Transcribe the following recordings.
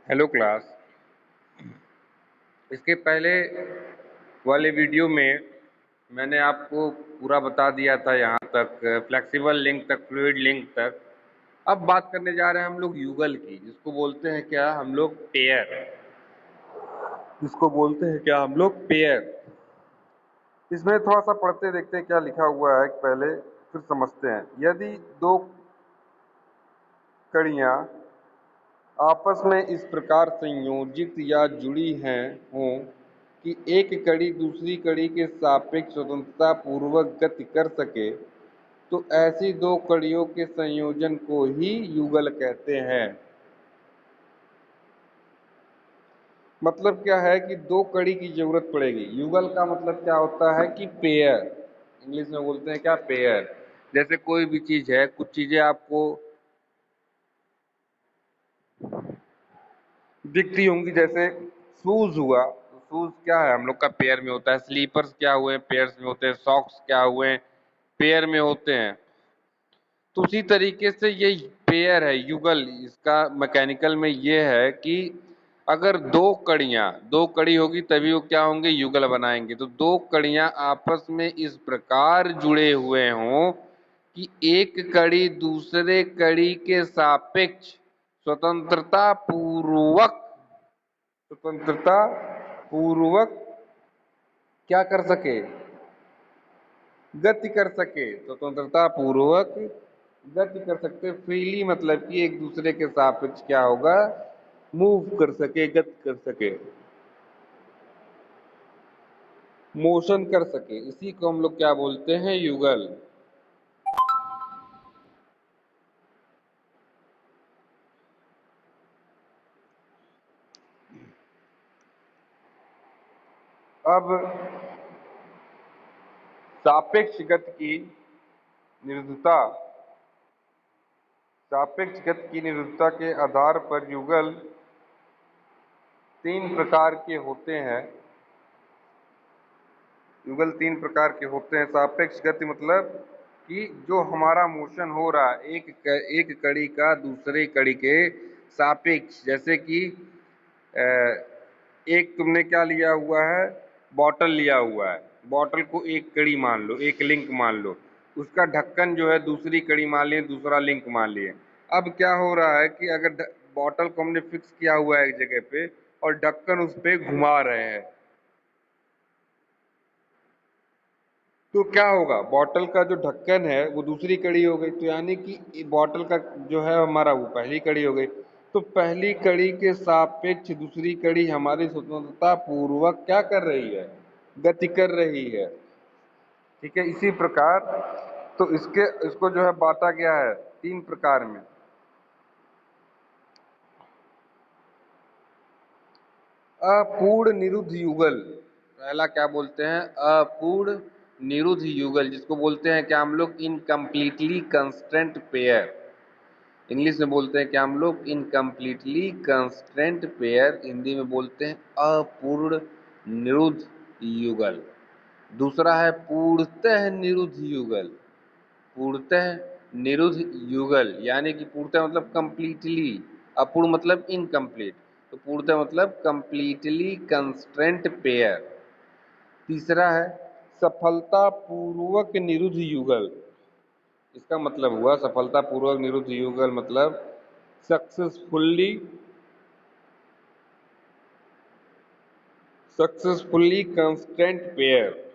Hello class. इसके पहले वाले वीडियो में मैंने आपको पूरा बता दिया था, यहाँ तक फ्लेक्सिबल लिंक तक, फ्लूइड लिंक तक। अब बात करने जा रहे हैं हम लोग युगल की, जिसको बोलते हैं क्या हम लोग पेयर। जिसको बोलते हैं क्या हम लोग पेयर। इसमें थोड़ा सा पढ़ते देखते हैं क्या लिखा हुआ है पहले, फिर समझते हैं। यदि दो कड़ियाँ आपस में इस प्रकार संयोजित या जुड़ी हैं हों कि एक कड़ी दूसरी कड़ी के सापेक्ष स्वतंत्रता पूर्वक गति कर सके, तो ऐसी दो कड़ियों के संयोजन को ही युगल कहते हैं। मतलब क्या है कि दो कड़ी की जरूरत पड़ेगी। युगल का मतलब क्या होता है कि पेयर। इंग्लिश में बोलते हैं क्या, पेयर। जैसे कोई भी चीज है, कुछ चीजें आपको दिखती होंगी, जैसे शूज हुआ। शूज क्या है, हम लोग का पेयर में होता है। स्लीपर्स क्या हुए, पेयर्स में होते हैं। सॉक्स क्या हुए, पेयर में होते हैं। तो उसी तरीके से ये पेयर है, युगल। इसका मैकेनिकल में ये है कि अगर दो कड़ी होगी तभी वो क्या होंगे, युगल बनाएंगे। तो दो कड़ियां आपस में इस प्रकार जुड़े हुए हों कि एक कड़ी दूसरे कड़ी के सापेक्ष स्वतंत्रता पूर्वक स्वतंत्रता पूर्वक क्या कर सके, गति कर सके। स्वतंत्रता पूर्वक गति कर सकते। फ्रीली मतलब कि एक दूसरे के सापेक्ष क्या होगा, मूव कर सके, गति कर सके, मोशन कर सके। इसी को हम लोग क्या बोलते हैं, युगल। अब सापेक्ष गति की निरुद्धता, सापेक्ष गति की निरुद्धता के आधार पर युगल तीन प्रकार के होते हैं। युगल तीन प्रकार के होते हैं। सापेक्ष गति मतलब कि जो हमारा मोशन हो रहा है एक कड़ी का दूसरे कड़ी के सापेक्ष। जैसे कि एक तुमने क्या लिया हुआ है, बॉटल लिया हुआ है। बॉटल को एक कड़ी मान लो, एक लिंक मान लो। उसका ढक्कन जो है दूसरी कड़ी मान लिए, दूसरा लिंक मान लिए। अब क्या हो रहा है कि अगर बॉटल को हमने फिक्स किया हुआ है एक जगह पे और ढक्कन उस पे घुमा रहे हैं, तो क्या होगा, बॉटल का जो ढक्कन है वो दूसरी कड़ी हो गई। तो यानी कि बॉटल का जो है हमारा वो पहली कड़ी हो गई। तो पहली कड़ी के सापेक्ष दूसरी कड़ी हमारी स्वतंत्रता पूर्वक क्या कर रही है, गति कर रही है। ठीक है, इसी प्रकार तो इसको जो है बांटा गया है तीन प्रकार में। अपूर्ण निरुद्ध युगल, पहला क्या बोलते हैं, अपूर्ण निरुद्ध युगल, जिसको बोलते हैं क्या हम लोग, इनकम्प्लीटली कंस्ट्रेंट पेयर। इंग्लिश में बोलते हैं क्या हम लोग, इनकम्प्लीटली कंस्ट्रेंट पेयर। हिंदी में बोलते हैं अपूर्ण निरुद्ध युगल। दूसरा है पूर्णतः निरुद्ध युगल। पूर्णतः निरुद्ध युगल यानी कि पूर्णतः मतलब कंप्लीटली, अपूर्ण मतलब इनकम्प्लीट, तो पूर्णतः मतलब कंप्लीटली कंस्ट्रेंट पेयर। तीसरा है सफलतापूर्वक निरुद्ध युगल। इसका मतलब हुआ सफलतापूर्वक निरुद्ध युगल मतलब सक्सेसफुली कंस्टेंट पेयर।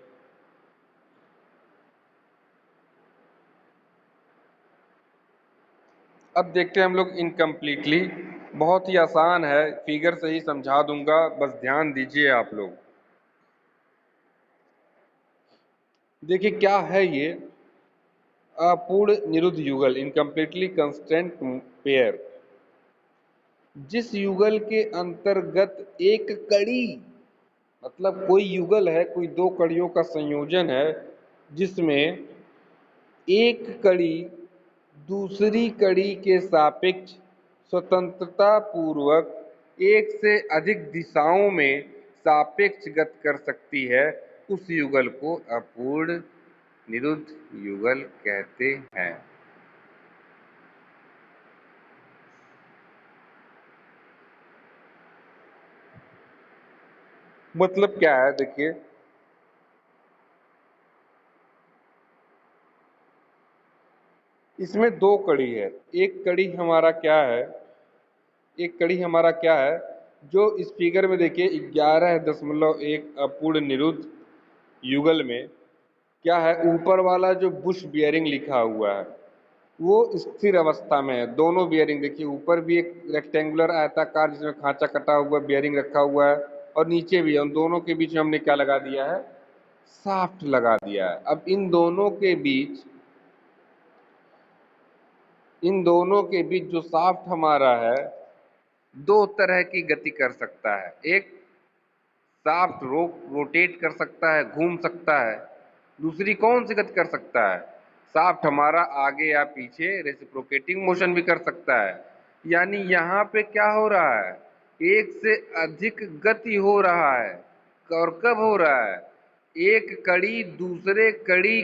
अब देखते हैं हम लोग इनकम्प्लीटली। बहुत ही आसान है, फिगर से ही समझा दूंगा, बस ध्यान दीजिए आप लोग। देखिए क्या है ये अपूर्ण निरुद्ध युगल, इनकम्प्लीटली कंस्टेंट पेयर। जिस युगल के अंतर्गत एक कड़ी, मतलब कोई युगल है, कोई दो कड़ियों का संयोजन है, जिसमें एक कड़ी दूसरी कड़ी के सापेक्ष स्वतंत्रता पूर्वक एक से अधिक दिशाओं में सापेक्ष गति कर सकती है, उस युगल को अपूर्ण निरुद्ध युगल कहते हैं। मतलब क्या है देखिए, इसमें दो कड़ी है। एक कड़ी हमारा क्या है, एक कड़ी हमारा क्या है, जो इस फिगर में देखिए 11.1 अपूर्ण निरुद्ध युगल में क्या है, ऊपर वाला जो बुश बियरिंग लिखा हुआ है वो स्थिर अवस्था में है। दोनों बियरिंग देखिए, ऊपर भी एक रेक्टेंगुलर आयताकार जिसमें खांचा कटा हुआ बियरिंग रखा हुआ है, और नीचे भी है। उन दोनों के बीच में हमने क्या लगा दिया है, शाफ्ट लगा दिया है। अब इन दोनों के बीच जो शाफ्ट हमारा है, दो तरह की गति कर सकता है। एक शाफ्ट रोटेट कर सकता है, घूम सकता है। दूसरी कौन सी गति कर सकता है, शाफ्ट हमारा आगे या पीछे रेसिप्रोकेटिंग मोशन भी कर सकता है। यानी यहाँ पे क्या हो रहा है, एक से अधिक गति हो रहा है। और कब हो रहा है, एक कड़ी दूसरे कड़ी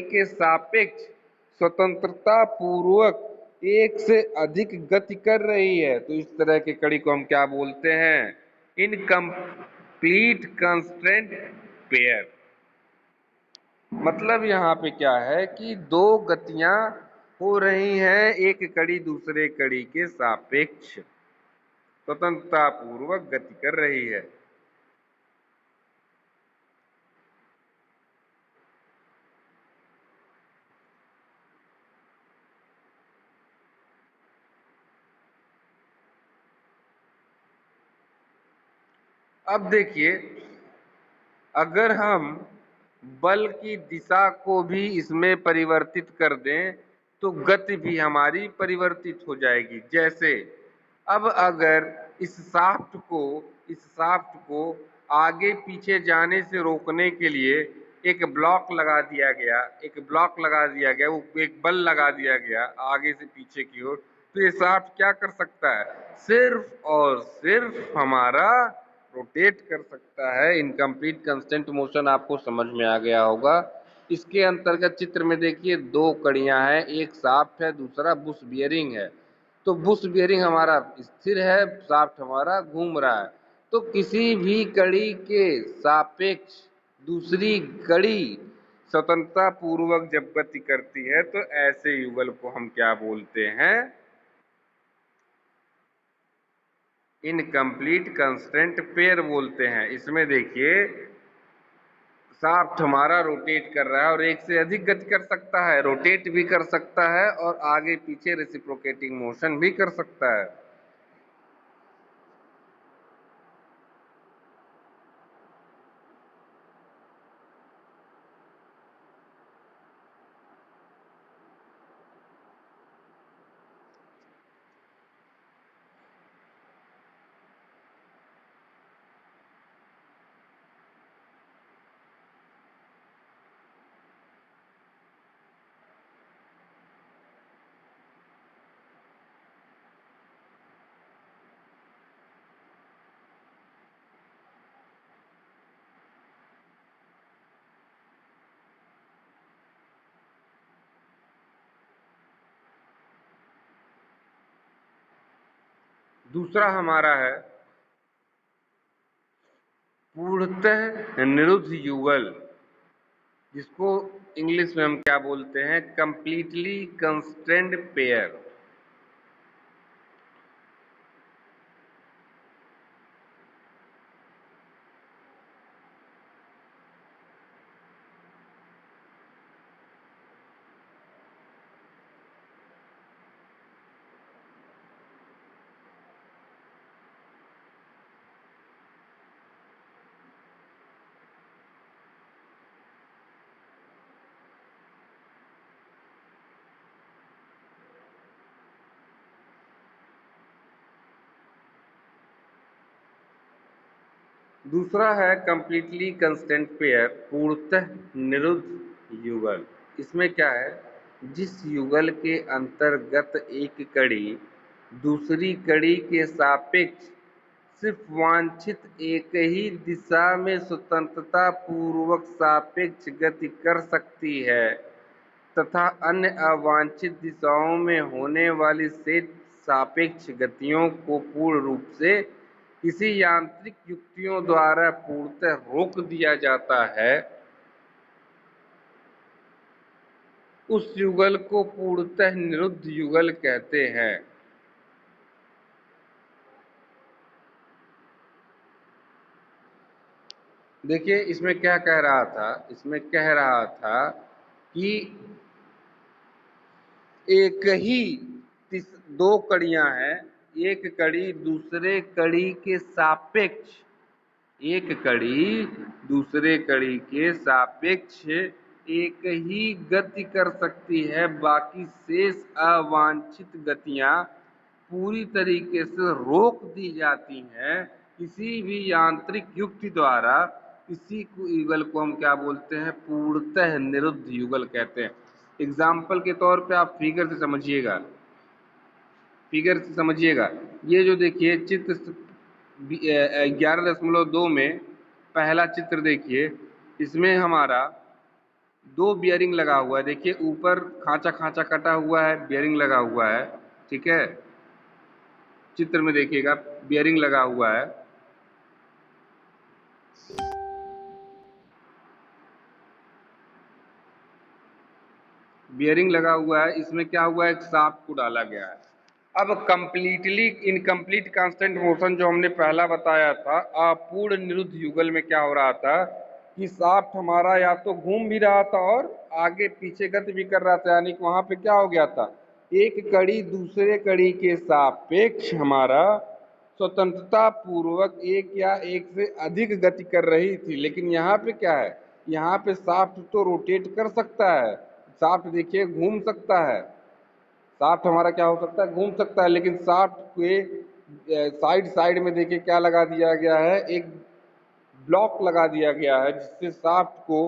के सापेक्ष स्वतंत्रता पूर्वक एक से अधिक गति कर रही है, तो इस तरह की कड़ी को हम क्या बोलते हैं, इनकम्प्लीट कंस्ट्रेंट पेयर। मतलब यहाँ पे क्या है कि दो गतियां हो रही हैं, एक कड़ी दूसरे कड़ी के सापेक्ष स्वतंत्रता पूर्वक गति कर रही है। अब देखिए, अगर हम बल की दिशा को भी इसमें परिवर्तित कर दें तो गति भी हमारी परिवर्तित हो जाएगी। जैसे अब अगर इस शाफ्ट को आगे पीछे जाने से रोकने के लिए एक ब्लॉक लगा दिया गया, वो एक बल लगा दिया गया आगे से पीछे की ओर, तो ये शाफ्ट क्या कर सकता है, सिर्फ और सिर्फ हमारा रोटेट कर सकता है। इनकम्प्लीट कंस्टेंट मोशन आपको समझ में आ गया होगा। इसके अंतर्गत चित्र में देखिए दो कड़ियां हैं, एक शाफ्ट है, दूसरा बुश बियरिंग है। तो बुश बियरिंग हमारा स्थिर है, शाफ्ट हमारा घूम रहा है। तो किसी भी कड़ी के सापेक्ष दूसरी कड़ी स्वतंत्रता पूर्वक जब गति करती है तो ऐसे युगल को हम क्या बोलते हैं, इनकम्प्लीट कंस्ट्रेंट पेयर बोलते हैं। इसमें देखिए शाफ्ट हमारा रोटेट कर रहा है और एक से अधिक गति कर सकता है, रोटेट भी कर सकता है और आगे पीछे रेसिप्रोकेटिंग मोशन भी कर सकता है। दूसरा हमारा है पूर्णतः निरुद्ध युगल, जिसको इंग्लिश में हम क्या बोलते हैं, कंप्लीटली कंस्ट्रेंट पेयर। दूसरा है कंप्लीटली कंस्टेंट पेयर, पूर्णतः निरुद्ध युगल। इसमें क्या है, जिस युगल के अंतर्गत एक कड़ी दूसरी कड़ी के सापेक्ष सिर्फ वांछित एक ही दिशा में स्वतंत्रता पूर्वक सापेक्ष गति कर सकती है तथा अन्य अवांछित दिशाओं में होने वाली सापेक्ष गतियों को पूर्ण रूप से किसी यांत्रिक युक्तियों द्वारा पूर्णतः रोक दिया जाता है, उस युगल को पूर्णतः निरुद्ध युगल कहते हैं। देखिए इसमें क्या कह रहा था, इसमें कह रहा था कि एक ही दो कड़ियां हैं, एक कड़ी दूसरे कड़ी के सापेक्ष, एक कड़ी दूसरे कड़ी के सापेक्ष एक ही गति कर सकती है, बाकी शेष अवांछित गतियां पूरी तरीके से रोक दी जाती हैं किसी भी यांत्रिक युक्ति द्वारा। इसी युगल को हम क्या बोलते हैं, पूर्णतः निरुद्ध युगल कहते हैं। एग्जाम्पल के तौर पे आप फिगर से समझिएगा, फिगर से समझिएगा। ये जो देखिए चित्र 11.2 में पहला चित्र देखिए, इसमें हमारा दो बियरिंग लगा हुआ है। देखिए ऊपर खांचा खांचा कटा हुआ है, बियरिंग लगा हुआ है, ठीक है। चित्र में देखिएगा बियरिंग लगा हुआ है। बियरिंग लगा हुआ है, इसमें क्या हुआ है, एक शाफ्ट को डाला गया है। अब कंप्लीटली इनकम्प्लीट कांस्टेंट मोशन जो हमने पहला बताया था, अपूर्ण निरुद्ध युगल में क्या हो रहा था कि शाफ्ट हमारा या तो घूम भी रहा था और आगे पीछे गति भी कर रहा था, यानी कि वहां पे क्या हो गया था, एक कड़ी दूसरे कड़ी के सापेक्ष हमारा स्वतंत्रता पूर्वक एक या एक से अधिक गति कर रही थी। लेकिन यहाँ पे क्या है, यहाँ पे शाफ्ट तो रोटेट कर सकता है, शाफ्ट देखिए घूम सकता है, शाफ्ट हमारा क्या हो सकता है, घूम सकता है। लेकिन शाफ्ट के साइड साइड में देखिए क्या लगा दिया गया है, एक ब्लॉक लगा दिया गया है, जिससे शाफ्ट को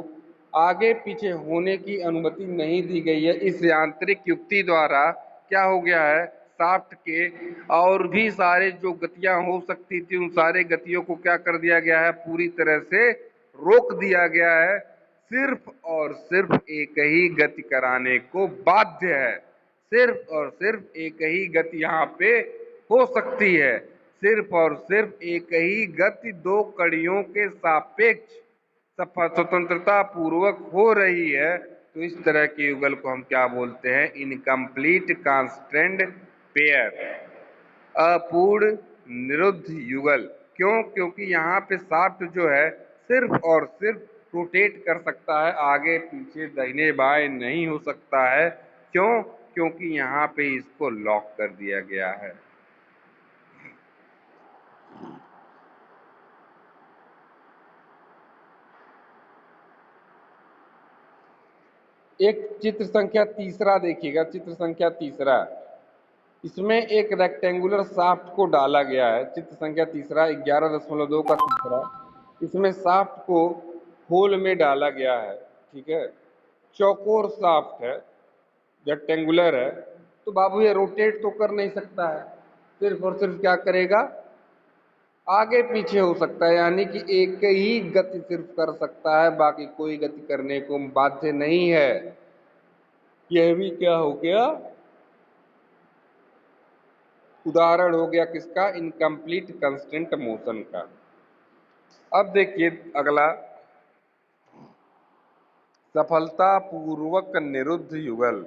आगे पीछे होने की अनुमति नहीं दी गई है। इस यांत्रिक युक्ति द्वारा क्या हो गया है, शाफ्ट के और भी सारे जो गतियां हो सकती थी, उन सारे गतियों को क्या कर दिया गया है, पूरी तरह से रोक दिया गया है। सिर्फ और सिर्फ एक ही गति कराने को बाध्य है, सिर्फ और सिर्फ एक ही गति यहाँ पे हो सकती है, सिर्फ और सिर्फ एक ही गति दो कड़ियों के सापेक्ष स्वतंत्रता पूर्वक हो रही है। तो इस तरह के युगल को हम क्या बोलते हैं, इनकम्प्लीट कांस्टेंट पेयर, अपूर्ण निरुद्ध युगल। क्यों, क्योंकि यहाँ पे शाफ्ट जो है सिर्फ और सिर्फ रोटेट कर सकता है, आगे पीछे दाहिने बाएं नहीं हो सकता है। क्यों, क्योंकि यहाँ पे इसको लॉक कर दिया गया है। एक चित्र संख्या तीसरा देखिएगा, चित्र संख्या तीसरा, इसमें एक रेक्टेंगुलर शाफ्ट को डाला गया है। चित्र संख्या तीसरा 11.2 का तीसरा, इसमें शाफ्ट को होल में डाला गया है, ठीक है। चौकोर शाफ्ट है, रेक्टेंगुलर है, तो बाबू ये रोटेट तो कर नहीं सकता है, सिर्फ और सिर्फ क्या करेगा, आगे पीछे हो सकता है, यानी कि एक ही गति सिर्फ कर सकता है, बाकी कोई गति करने को बाध्य नहीं है। यह भी क्या हो गया, उदाहरण हो गया किसका, इनकम्प्लीट कांस्टेंट मोशन का। अब देखिए अगला, सफलतापूर्वक निरुद्ध युगल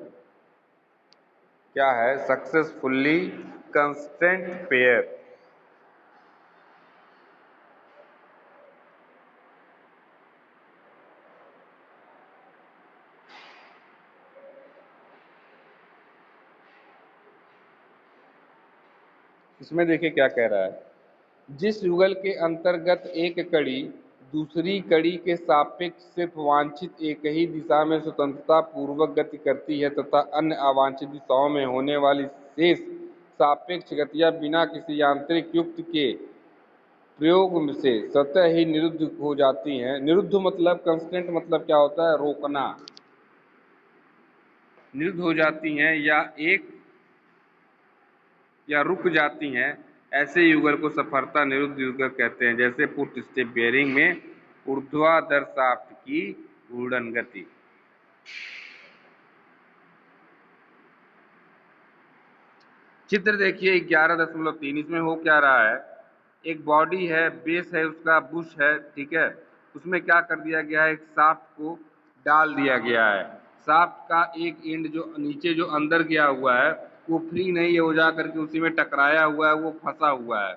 क्या है, सक्सेसफुली कांस्टेंट पेयर। इसमें देखिए क्या कह रहा है, जिस युगल के अंतर्गत एक कड़ी दूसरी कड़ी के सापेक्ष सिर्फ वांछित एक ही दिशा में स्वतंत्रता पूर्वक गति करती है तथा अन्य अवांछित दिशाओं में होने वाली शेष सापेक्ष गतियां बिना किसी यांत्रिक युक्ति के प्रयोग से स्वतः ही निरुद्ध हो जाती हैं। निरुद्ध मतलब, कंस्टेंट मतलब क्या होता है, रोकना, निरुद्ध हो जाती हैं या रुक जाती हैं, ऐसे युगल को सफलता निरुद्ध युगल कहते हैं। जैसे पुट स्टेप बेयरिंग में ऊर्ध्वाधर शाफ्ट की घूर्णन गति। चित्र देखिए 11.3। इसमें हो क्या रहा है, एक बॉडी है, बेस है, उसका बुश है, ठीक है। उसमें क्या कर दिया गया है, एक शाफ्ट को डाल दिया गया है। शाफ्ट का एक एंड जो नीचे जो अंदर गया हुआ है वो फ्री नहीं है, वो जा करके उसी में टकराया हुआ है, वो फंसा हुआ है,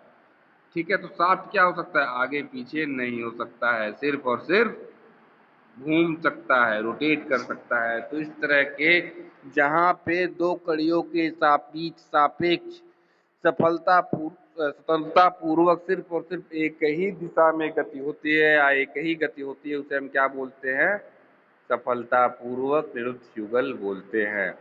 ठीक है। तो शाफ्ट क्या हो सकता है, आगे पीछे नहीं हो सकता है, सिर्फ और सिर्फ घूम सकता है, रोटेट कर सकता है। तो इस तरह के जहाँ पे दो कड़ियों के सापेक्ष स्वतंत्रता पूर्वक सिर्फ और सिर्फ एक ही दिशा में गति होती है या एक ही गति होती है, उसे हम क्या बोलते हैं, सफलता पूर्वक निरुद्ध युगल बोलते हैं।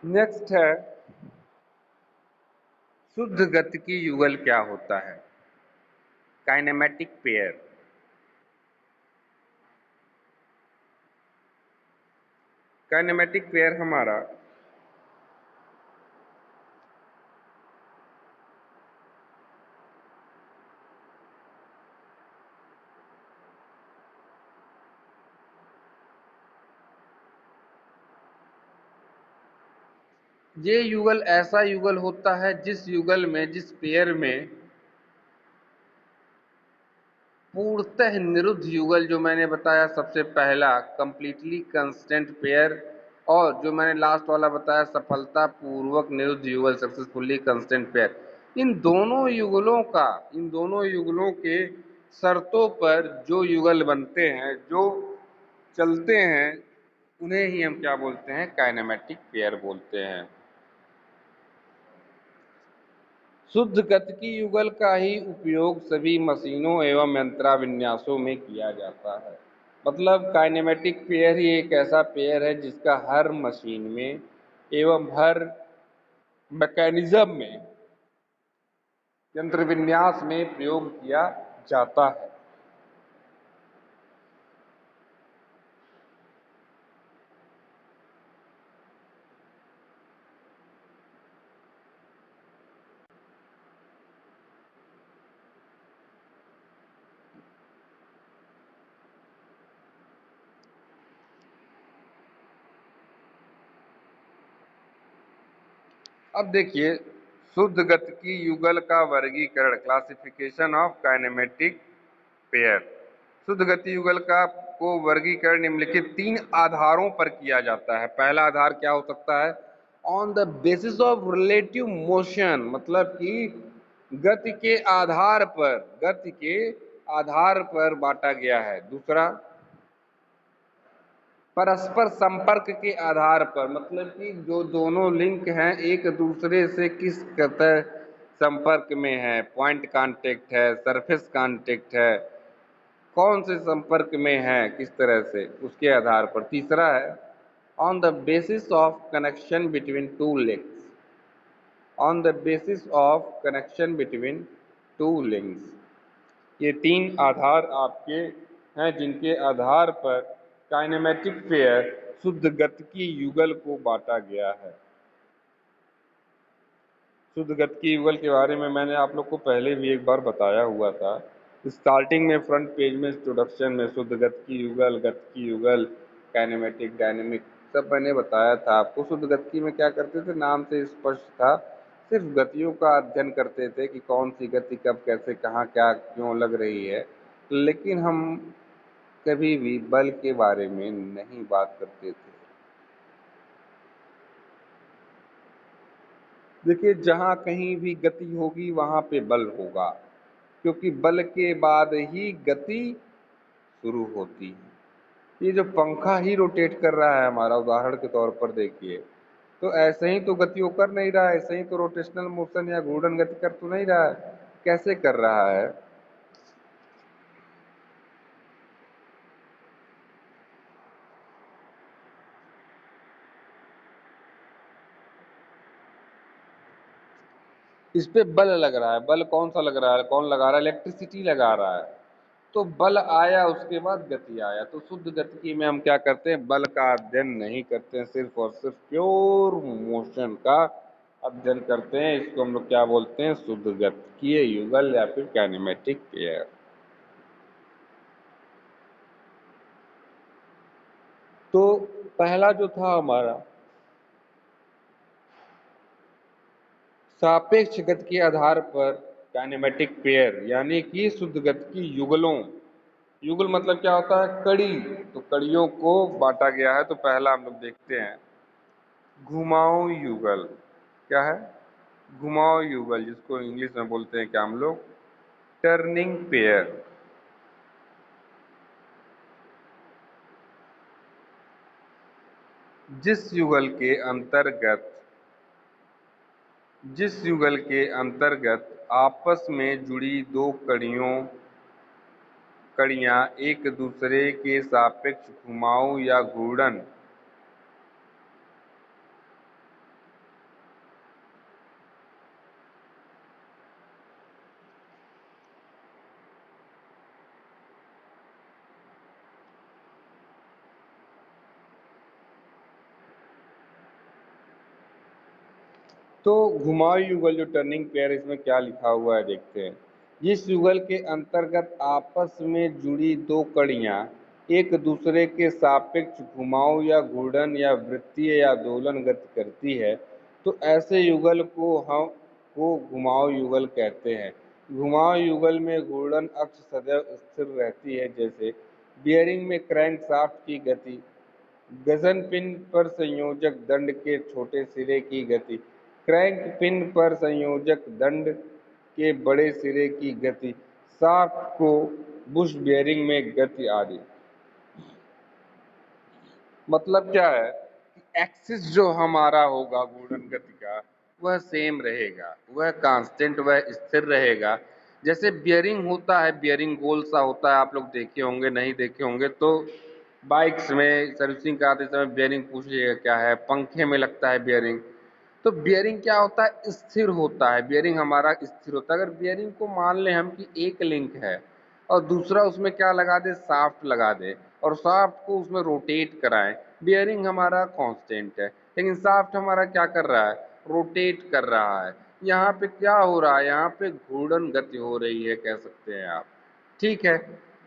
नेक्स्ट है, शुद्ध गतिकी युगल क्या होता है, काइनेमेटिक पेयर। काइनेमेटिक पेयर हमारा ये युगल ऐसा युगल होता है जिस युगल में, जिस पेयर में पूर्णतः निरुद्ध युगल, जो मैंने बताया सबसे पहला कंप्लीटली कंस्टेंट पेयर, और जो मैंने लास्ट वाला बताया सफलतापूर्वक निरुद्ध युगल, सक्सेसफुली कंस्टेंट पेयर, इन दोनों युगलों के शर्तों पर जो युगल बनते हैं, जो चलते हैं, उन्हें ही हम क्या बोलते हैं, काइनेमेटिक पेयर बोलते हैं। शुद्ध गतिकी युगल का ही उपयोग सभी मशीनों एवं यंत्राविन्यासों में किया जाता है। मतलब काइनेमेटिक पेयर ही एक ऐसा पेयर है जिसका हर मशीन में एवं हर मैकेनिज्म में, यंत्र विन्यास में प्रयोग किया जाता है। अब देखिए, शुद्ध गतिकी युगल का वर्गीकरण, क्लासिफिकेशन ऑफ काइनेमेटिक पेयर। शुद्ध गति युगल का को वर्गीकरण निम्नलिखित 3 आधारों पर किया जाता है। पहला आधार क्या हो सकता है, on the basis of relative motion, मतलब कि गति के आधार पर बांटा गया है। दूसरा, परस्पर संपर्क के आधार पर, मतलब कि जो दोनों लिंक हैं एक दूसरे से किस कतर संपर्क में है, पॉइंट कांटेक्ट है, सरफेस कांटेक्ट है, कौन से संपर्क में है, किस तरह से, उसके आधार पर। तीसरा है, on the basis of connection between two links, on the basis of connection between two links. ये 3 आधार आपके हैं जिनके आधार पर काइनेमेटिक पेयर शुद्ध गतिकी युगल को बांटा गया है। शुद्ध गतिकी युगल के बारे में मैंने आप लोग को पहले भी एक बार बताया हुआ था। स्टार्टिंग में फ्रंट पेज में इंट्रोडक्शन में शुद्ध गतिकी युगल, काइनेमेटिक, डायनेमिक सब मैंने बताया था आपको। शुद्ध गतिकी में क्या करते थे, नाम से स्पष्ट था, सिर्फ गतियों का अध्ययन करते थे कि कौन सी गति कब कैसे कहाँ क्या क्यों लग रही है, लेकिन हम कभी भी बल के बारे में नहीं बात करते थे। देखिए, जहाँ कहीं भी गति होगी वहाँ पे बल होगा, क्योंकि बल के बाद ही गति शुरू होती है। ये जो पंखा ही रोटेट कर रहा है हमारा, उदाहरण के तौर पर देखिए, तो ऐसे ही तो गति वो कर नहीं रहा है, ऐसे ही तो रोटेशनल मोशन या घूर्णन गति कर तो नहीं रहा है। कैसे कर रहा है, इस पे बल लग रहा है, बल कौन सा लग रहा है, कौन लगा रहा है, इलेक्ट्रिसिटी लगा रहा है, तो बल आया उसके बाद गति आया। तो शुद्ध गतिकी में हम क्या करते हैं, बल का अध्ययन नहीं करते हैं, सिर्फ और सिर्फ प्योर मोशन का अध्ययन करते हैं। इसको हम लोग क्या बोलते हैं, शुद्ध गतिकीय युगल या फिर काइनेमेटिक पेयर। तो पहला जो था हमारा सापेक्ष गति के आधार पर काइनेमेटिक पेयर, यानी कि शुद्ध गति की युगलों, युगल मतलब क्या होता है, कड़ी, तो कड़ियों को बांटा गया है। तो पहला हम लोग देखते हैं घुमाऊ युगल। क्या है, घुमाऊ युगल, जिसको इंग्लिश में बोलते हैं क्या हम लोग, टर्निंग पेयर। जिस युगल के अंतर्गत आपस में जुड़ी दो कड़ियां एक दूसरे के सापेक्ष घुमाव या घूर्णन तो घुमाऊ युगल जो टर्निंग पेयर, इसमें क्या लिखा हुआ है देखते हैं। जिस युगल के अंतर्गत आपस में जुड़ी दो कड़ियां एक दूसरे के सापेक्ष घुमाव या घूर्णन या वृत्तीय या दोलन गति करती है, तो ऐसे युगल को घुमाऊ युगल कहते हैं। घुमाऊ युगल में घूर्णन अक्ष सदैव स्थिर रहती है, जैसे बियरिंग में क्रैंक शाफ्ट की गति, गजन पिन पर संयोजक दंड के छोटे सिरे की गति, क्रैंक पिन पर संयोजक दंड के बड़े सिरे की गति, शाफ्ट को बुश बेयरिंग में गति आदि। मतलब क्या है कि एक्सिस जो हमारा होगा घूर्णन गति का, वह सेम रहेगा, वह कांस्टेंट, वह स्थिर रहेगा। जैसे बियरिंग होता है, बियरिंग गोल सा होता है, आप लोग देखे होंगे, नहीं देखे होंगे तो बाइक्स में सर्विसिंग कराते समय बियरिंग पूछ लीजिएगा क्या है, पंखे में लगता है बियरिंग। तो बियरिंग क्या होता है, स्थिर होता है, बियरिंग हमारा स्थिर होता है। अगर बियरिंग को मान लें हम कि एक लिंक है और दूसरा उसमें क्या लगा दे, शाफ्ट लगा दे, और शाफ्ट को उसमें रोटेट कराएं, बियरिंग हमारा कांस्टेंट है, लेकिन शाफ्ट हमारा क्या कर रहा है, रोटेट कर रहा है। यहाँ पे क्या हो रहा है, यहाँ पे घूर्णन गति हो रही है, कह सकते हैं आप। ठीक है,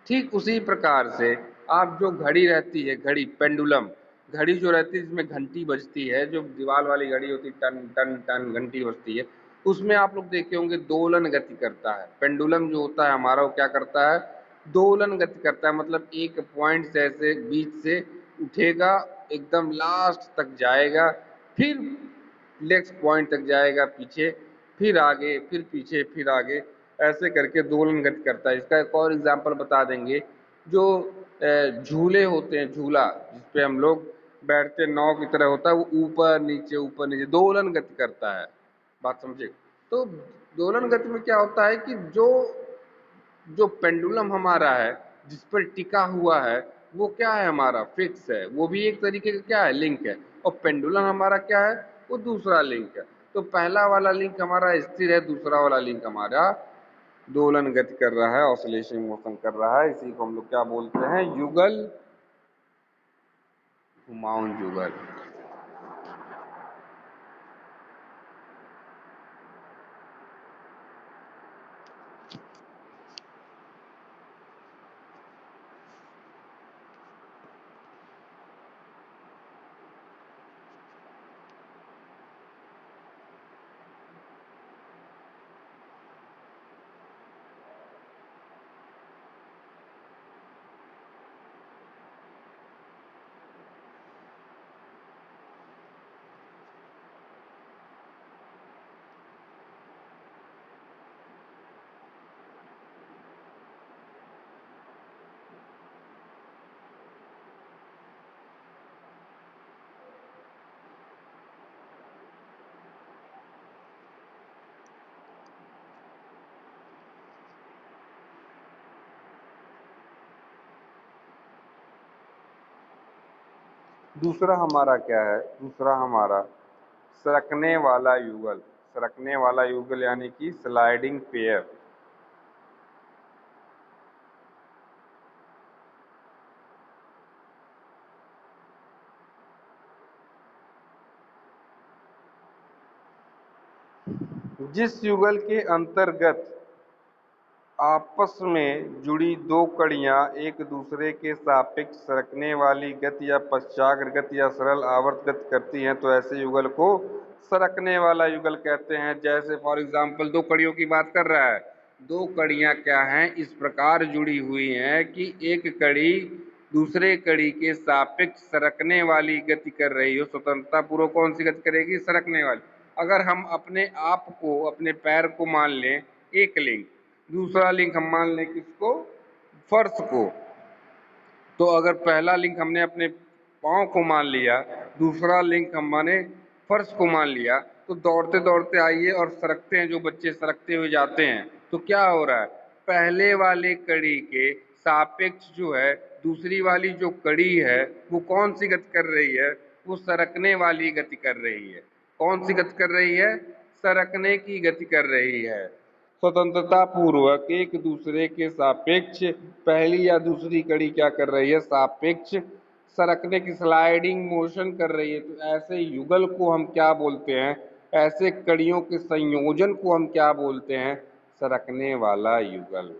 ठीक उसी प्रकार से आप जो घड़ी रहती है, घड़ी पेंडुलम, घड़ी जो रहती है जिसमें घंटी बजती है, जो दीवार वाली घड़ी होती है, टन टन टन घंटी बजती है, उसमें आप लोग देखे होंगे दोलन गति करता है। पेंडुलम जो होता है हमारा, वो क्या करता है, दोलन गति करता है। मतलब एक पॉइंट से ऐसे बीच से उठेगा, एकदम लास्ट तक जाएगा, फिर नेक्स्ट पॉइंट तक जाएगा, पीछे, फिर आगे, फिर पीछे, फिर आगे, ऐसे करके दोलन गति करता है। इसका एक और एग्जाम्पल बता देंगे, जो झूले होते हैं, झूला जिसपे हम लोग बैठते, नाव की तरह होता है, वो ऊपर नीचे दोलन गति करता है। बात समझे। तो दोलन गति में क्या होता है कि जो जो पेंडुलम हमारा है, जिस पर टिका हुआ है, वो क्या है, हमारा फिक्स है, वो भी एक तरीके का क्या है, लिंक है, और पेंडुलम हमारा क्या है, वो दूसरा लिंक है। तो पहला वाला लिंक हमारा स्थिर है, दूसरा वाला लिंक हमारा दोलन गति कर रहा है, ऑसिलेशन मोशन कर रहा है। इसी को हम लोग क्या बोलते हैं, युगल, घुमाऊं युगल। दूसरा हमारा क्या है, दूसरा हमारा सरकने वाला युगल। सरकने वाला युगल यानी कि स्लाइडिंग पेयर। जिस युगल के अंतर्गत आपस में जुड़ी दो कड़ियाँ एक दूसरे के सापेक्ष सरकने वाली गति या पश्चाग्र गति या सरल आवर्त गति करती हैं तो ऐसे युगल को सरकने वाला युगल कहते हैं। जैसे फॉर एग्जाम्पल दो कड़ियों की बात कर रहा है, दो कड़ियाँ क्या हैं, इस प्रकार जुड़ी हुई हैं कि एक कड़ी दूसरे कड़ी के सापेक्ष सरकने वाली गति कर रही हो। स्वतंत्रता पूर्वक कौन सी गति करेगी? सरकने वाली। अगर हम अपने आप को, अपने पैर को मान लें एक लिंक, दूसरा लिंक हम मान लें किसको? फर्श को। तो अगर पहला लिंक हमने अपने पाँव को मान लिया, दूसरा लिंक हम माने फर्श को मान लिया, तो दौड़ते दौड़ते आइए और सरकते हैं, जो बच्चे सरकते हुए जाते हैं, तो क्या हो रहा है? पहले वाले कड़ी के सापेक्ष जो है दूसरी वाली जो कड़ी है वो कौन सी गति कर रही है? वो सरकने वाली गति कर रही है। कौन सी गति कर रही है? सरकने की गति कर रही है। स्वतंत्रता पूर्वक एक दूसरे के सापेक्ष पहली या दूसरी कड़ी क्या कर रही है? सापेक्ष सरकने की, स्लाइडिंग मोशन कर रही है। तो ऐसे युगल को हम क्या बोलते हैं? ऐसे कड़ियों के संयोजन को हम क्या बोलते हैं? सरकने वाला युगल।